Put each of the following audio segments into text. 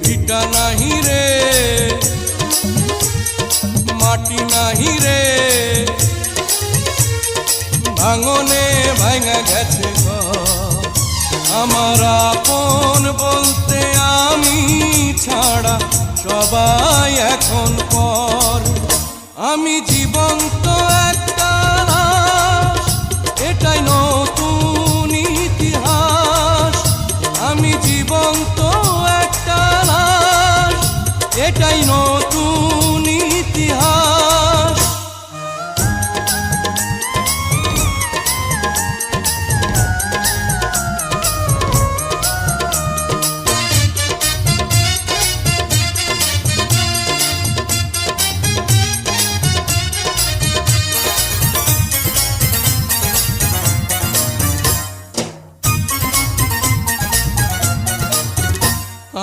ভিটা নাহি রে মাটি নাহি রে ভাঙনে ভাঙা গেছে ঘর। আমার আপন বলতে আমি ছাড়া সবাই এখন পর। আমি জীবন্ত একটা লাশ, এটাই নতুন ইতিহাস। আমি জীবন্ত একটা লাশ, এটাই নতুন ইতিহাস।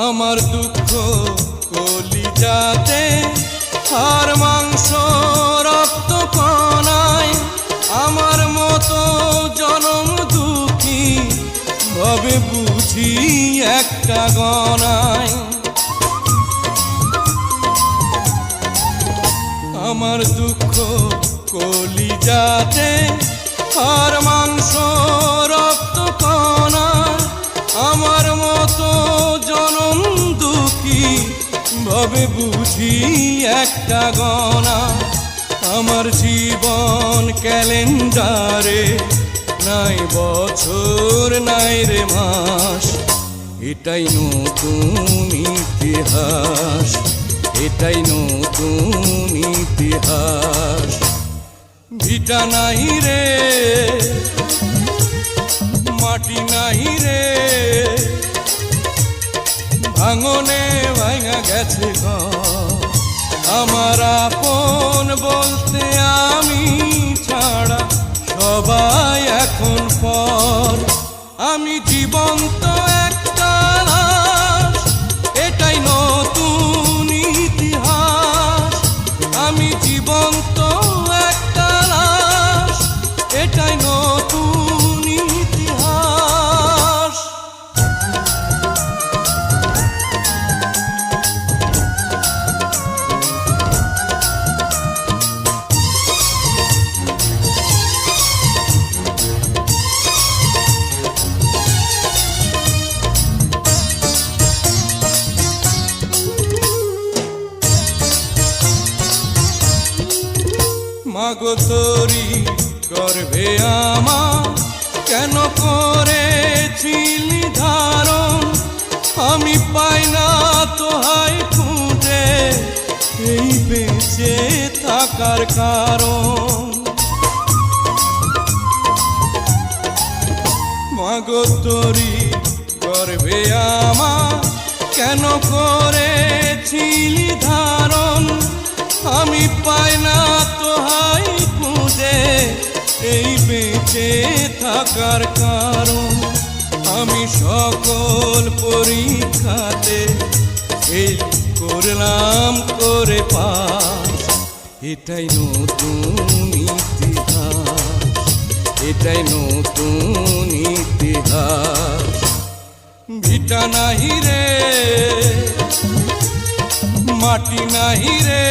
আমার দুঃখ কলিজাতে আর মাংস রক্ত কণায়, আমার মতো জনম দুঃখী ভাবে বুঝি একটা গণায়। আমার দুঃখ কলিজাতে আর মাংস রক্ত কণায়, আমার মতো জনম দুঃখী ভাবে বুঝি একটা গণা। আমার জীবন ক্যালেন্ডারে নাই বছর নাই রে মাস, এটাই নতুন ইতিহাস, এটাই নতুন ইতিহাস। ভিটা নাহি রে মাটি নাহি রে ভাঙনে ভাঙা গেছে ঘর। আমার আপন বলতে আমি ছাড়া সবাই এখন পর। আমি জীবন্ত একটা লাশ, এটাই নতুন ইতিহাস। আমি জীবন্ত একটা লাশ, এটাই নতুন ইতিহাস। মাগো তোরি গর্ভে আমার কেন করেছিলি ধারণ, আমি পাই না তোহাই খুঁজে এই বেঁচে থাকার কারণ। মাগো তোরি গর্ভে আমার কেন করেছিলি ধারণ, আমি পাই না তোহাই খুঁজে এই বেঁচে থাকার কারণ। আমি সকল পরীক্ষাতে ফেল করলাম করে পাস, এটাই নতুন ইতিহাস, এটাই নতুন ইতিহাস। ভিটা নাহি রে মাটি নাহি রে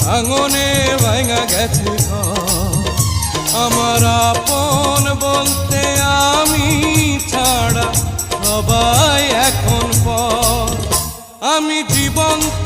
ভাঙনে ভাঙা গেছে ঘর। আমার আপন বলতে আমি ছাড়া সবাই এখন পর। আমি জীবন্ত